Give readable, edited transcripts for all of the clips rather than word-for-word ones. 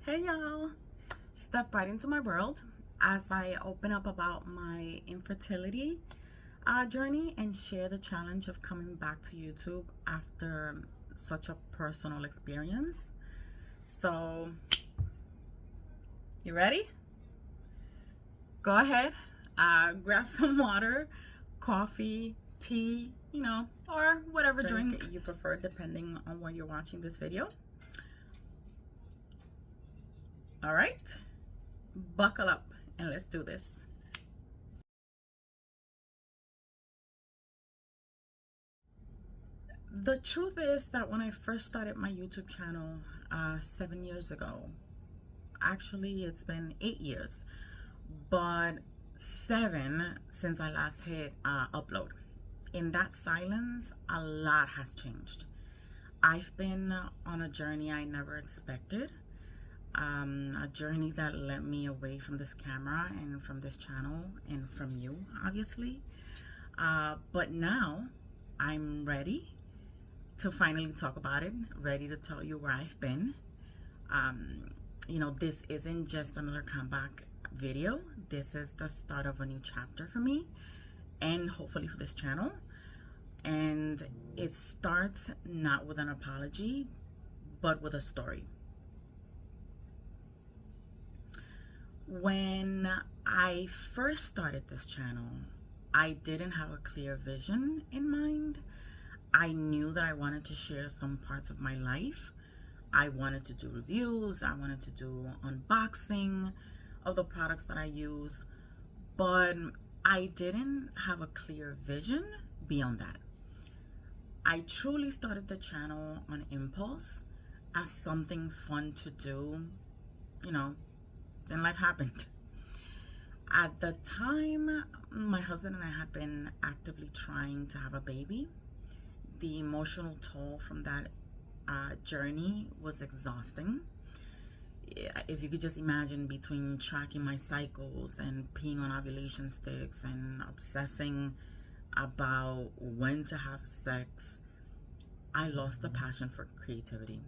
Hey y'all, step right into my world as I open up about my infertility journey and share the challenge of coming back to YouTube after such a personal experience. So, you ready? Go ahead, grab some water, coffee, tea, or whatever drink you prefer depending on where you're watching this video. All right, buckle up and let's do this. The truth is that when I first started my YouTube channel 7 years ago, actually it's been 8 years, but 7 since I last hit upload. In that silence, a lot has changed. I've been on a journey I never expected, a journey that led me away from this camera and from this channel and from you, obviously. But now I'm ready to finally talk about it, ready to tell you where I've been. This isn't just another comeback video. This is the start of a new chapter for me and hopefully for this channel. And it starts not with an apology, but with a story. When I first started this channel, I didn't have a clear vision in mind. I knew that I wanted to share some parts of my life. I wanted to do reviews. I wanted to do unboxing of the products that I use, but I didn't have a clear vision beyond that. I truly started the channel on impulse as something fun to do, then life happened. At the time, my husband and I had been actively trying to have a baby. The emotional toll from that journey was exhausting. If you could just imagine, between tracking my cycles and peeing on ovulation sticks and obsessing about when to have sex, I lost the passion for creativity.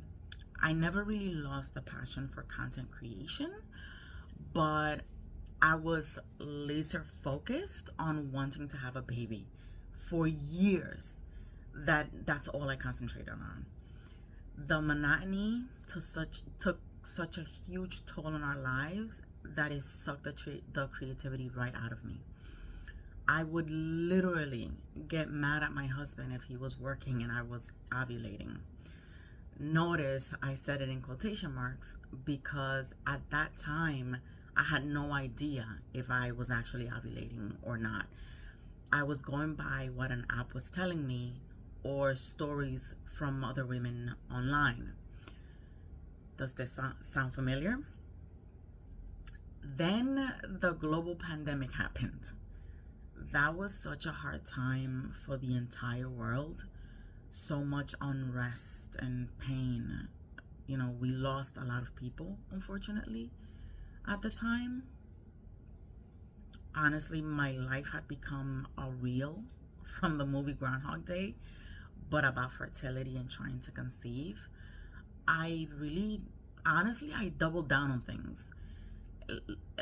I never really lost the passion for content creation, but I was laser focused on wanting to have a baby for years. That's all I concentrated on. The monotony took such a huge toll on our lives that it sucked the creativity right out of me. I would literally get mad at my husband if he was working and I was ovulating. Notice I said it in quotation marks because at that time I had no idea if I was actually ovulating or not. I was going by what an app was telling me or stories from other women online. Does this sound familiar? Then the global pandemic happened. That was such a hard time for the entire world. So much unrest and pain. We lost a lot of people, unfortunately, at the time. Honestly, my life had become a reel from the movie Groundhog Day, but about fertility and trying to conceive. I doubled down on things.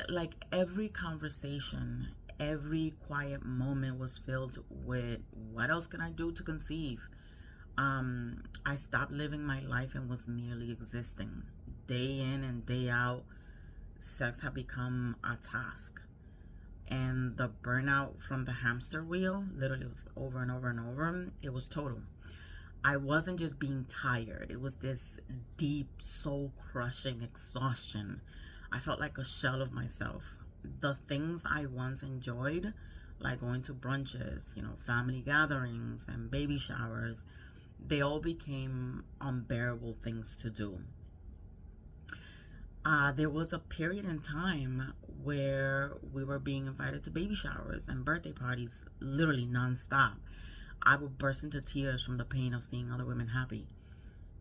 Like every conversation, every quiet moment was filled with, what else can I do to conceive? I stopped living my life and was merely existing. Day in and day out, sex had become a task. And the burnout from the hamster wheel, literally, was over and over and over. It was total. I wasn't just being tired. It was this deep, soul-crushing exhaustion. I felt like a shell of myself. The things I once enjoyed, like going to brunches, family gatherings and baby showers, they all became unbearable things to do. There was a period in time where we were being invited to baby showers and birthday parties, literally nonstop. I would burst into tears from the pain of seeing other women happy.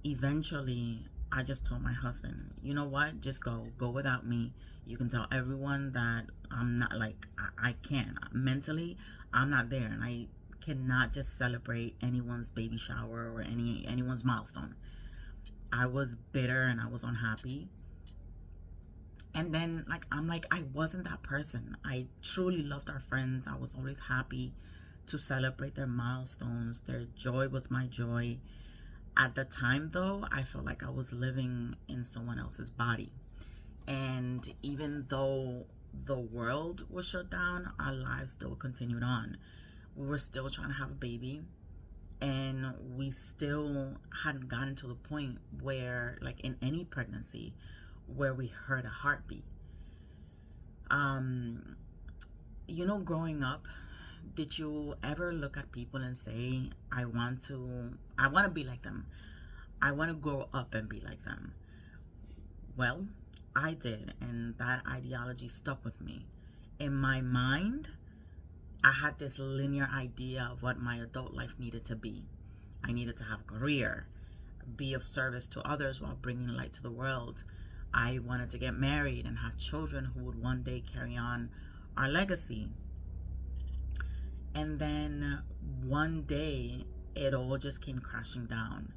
Eventually, I just told my husband, you know what, just go without me. You can tell everyone that I'm not, like, I can't. Mentally, I'm not there, and I cannot just celebrate anyone's baby shower or anyone's milestone. I was bitter and I was unhappy. And then I'm like, I wasn't that person. I truly loved our friends. I was always happy to celebrate their milestones. Their joy was my joy. At the time though, I felt like I was living in someone else's body. And even though the world was shut down, our lives still continued on. We were still trying to have a baby, and we still hadn't gotten to the point where, like in any pregnancy, where we heard a heartbeat. Growing up, did you ever look at people and say, I want to be like them. I want to grow up and be like them. Well, I did, and that ideology stuck with me. In my mind, I had this linear idea of what my adult life needed to be. I needed to have a career, be of service to others while bringing light to the world. I wanted to get married and have children who would one day carry on our legacy. And then one day, it all just came crashing down.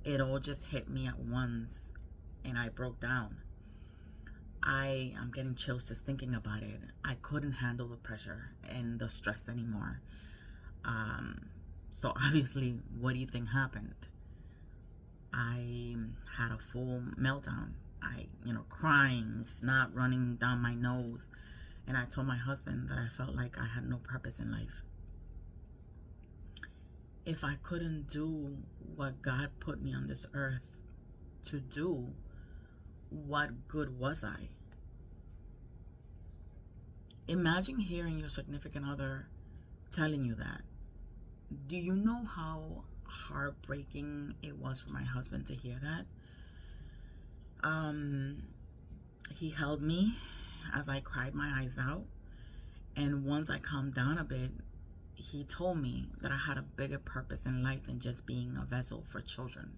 It all just hit me at once, and I broke down. I'm getting chills just thinking about it. I couldn't handle the pressure and the stress anymore. So obviously, what do you think happened? I had a full meltdown. Crying, snot running down my nose. And I told my husband that I felt like I had no purpose in life. If I couldn't do what God put me on this earth to do, what good was I? Imagine hearing your significant other telling you that. Do you know how heartbreaking it was for my husband to hear that? He held me as I cried my eyes out, and once I calmed down a bit, he told me that I had a bigger purpose in life than just being a vessel for children.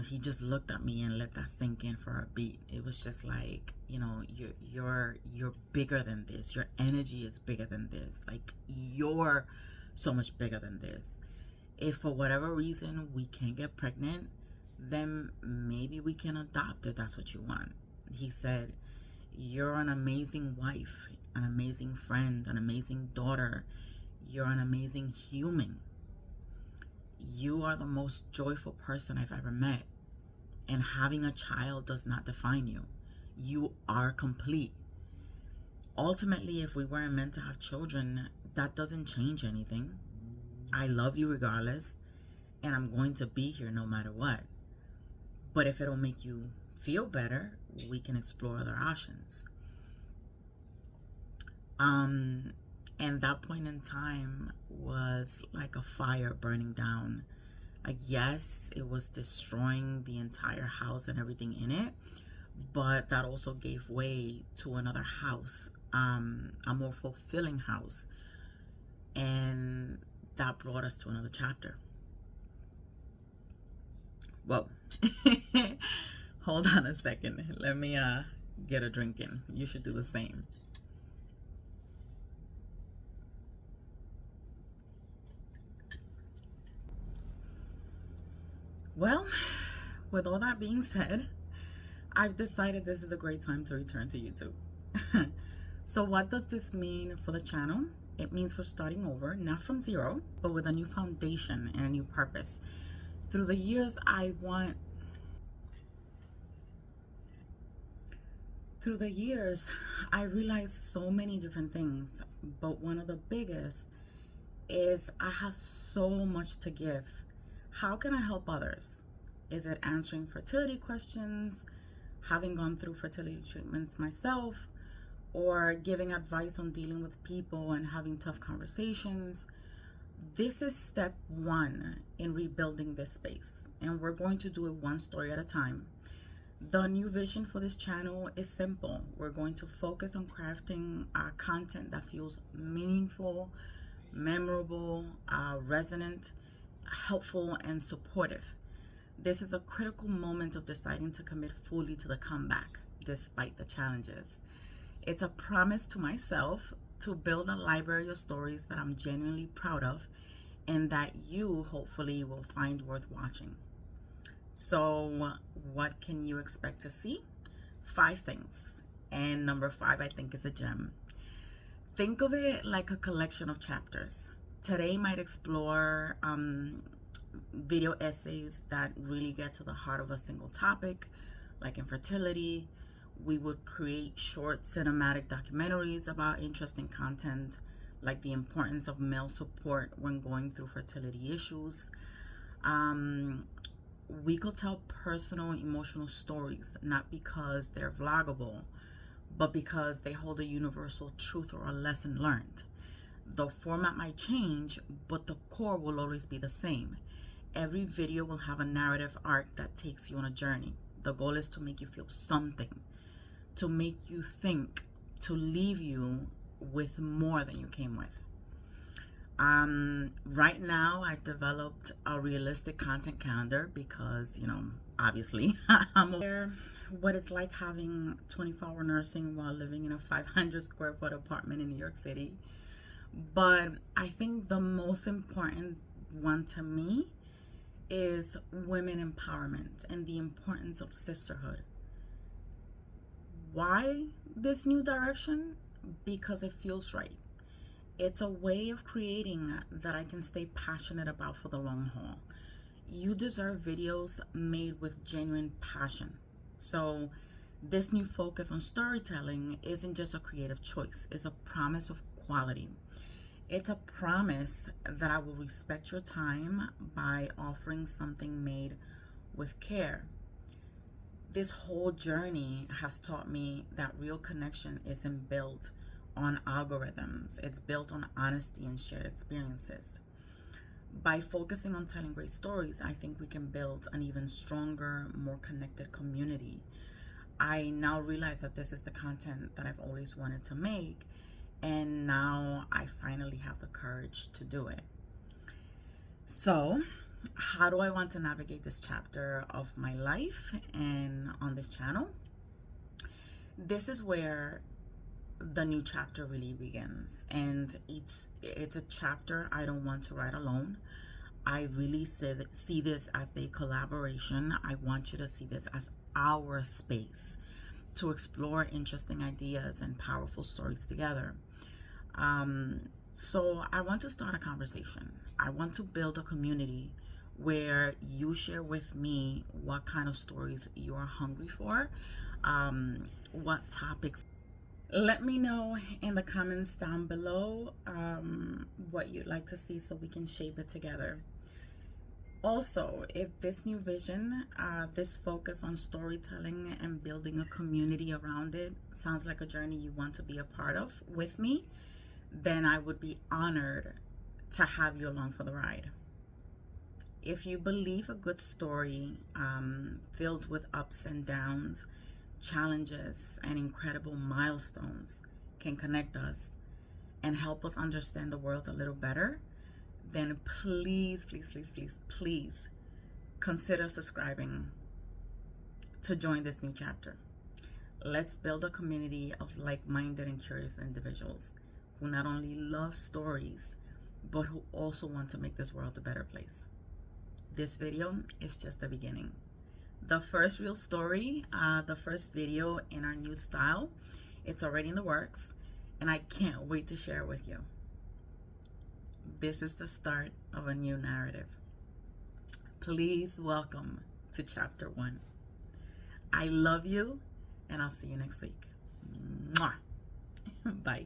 He just looked at me and let that sink in for a beat. It was just like, you're bigger than this. Your energy is bigger than this. Like, you're so much bigger than this. If for whatever reason we can't get pregnant, then maybe we can adopt if that's what you want. He said, you're an amazing wife, an amazing friend, an amazing daughter. You're an amazing human. You are the most joyful person I've ever met. And having a child does not define you. You are complete. Ultimately, if we weren't meant to have children, that doesn't change anything. I love you regardless, and I'm going to be here no matter what. But if it'll make you feel better, we can explore other options. And that point in time was like a fire burning down. Like, yes, it was destroying the entire house and everything in it, but that also gave way to another house, a more fulfilling house. And that brought us to another chapter. Whoa. Hold on a second. Let me get a drink in. You should do the same. Well, with all that being said, I've decided this is a great time to return to YouTube. So what does this mean for the channel? It means we're starting over, not from zero, but with a new foundation and a new purpose. Through the years, I realized so many different things, but one of the biggest is I have so much to give. How can I help others? Is it answering fertility questions, having gone through fertility treatments myself, or giving advice on dealing with people and having tough conversations? This is step one in rebuilding this space, and we're going to do it one story at a time. The new vision for this channel is simple. We're going to focus on crafting content that feels meaningful, memorable, resonant, helpful, and supportive. This is a critical moment of deciding to commit fully to the comeback, despite the challenges. It's a promise to myself to build a library of stories that I'm genuinely proud of and that you hopefully will find worth watching. So what can you expect to see? 5 things. And number 5, I think, is a gem. Think of it like a collection of chapters. Today might explore video essays that really get to the heart of a single topic, like infertility. We would create short cinematic documentaries about interesting content, like the importance of male support when going through fertility issues. We could tell personal emotional stories, not because they're vloggable, but because they hold a universal truth or a lesson learned. The format might change, but the core will always be the same. Every video will have a narrative arc that takes you on a journey. The goal is to make you feel something, to make you think, to leave you with more than you came with. Right now, I've developed a realistic content calendar because, obviously, I'm aware what it's like having 24-hour nursing while living in a 500 square foot apartment in New York City. But I think the most important one to me is women empowerment and the importance of sisterhood. Why this new direction? Because it feels right. It's a way of creating that I can stay passionate about for the long haul. You deserve videos made with genuine passion. So this new focus on storytelling isn't just a creative choice, it's a promise of quality. It's a promise that I will respect your time by offering something made with care. This whole journey has taught me that real connection isn't built on algorithms. It's built on honesty and shared experiences. By focusing on telling great stories, I think we can build an even stronger, more connected community. I now realize that this is the content that I've always wanted to make, and now I finally have the courage to do it. So, how do I want to navigate this chapter of my life and on this channel? This is where the new chapter really begins, and it's a chapter I don't want to write alone. I really see this as a collaboration. I want you to see this as our space to explore interesting ideas and powerful stories together. So I want to start a conversation. I want to build a community where you share with me what kind of stories you are hungry for, what topics. Let me know in the comments down below what you'd like to see so we can shape it together. Also, if this new vision, this focus on storytelling and building a community around it sounds like a journey you want to be a part of with me, then I would be honored to have you along for the ride. If you believe a good story filled with ups and downs, challenges, and incredible milestones can connect us and help us understand the world a little better, then please, please, please, please, please consider subscribing to join this new chapter. Let's build a community of like-minded and curious individuals who not only love stories, but who also want to make this world a better place. This video is just the beginning. The first real story, the first video in our new style, it's already in the works, and I can't wait to share it with you. This is the start of a new narrative. Please welcome to chapter 1. I love you, and I'll see you next week. Mwah. Bye.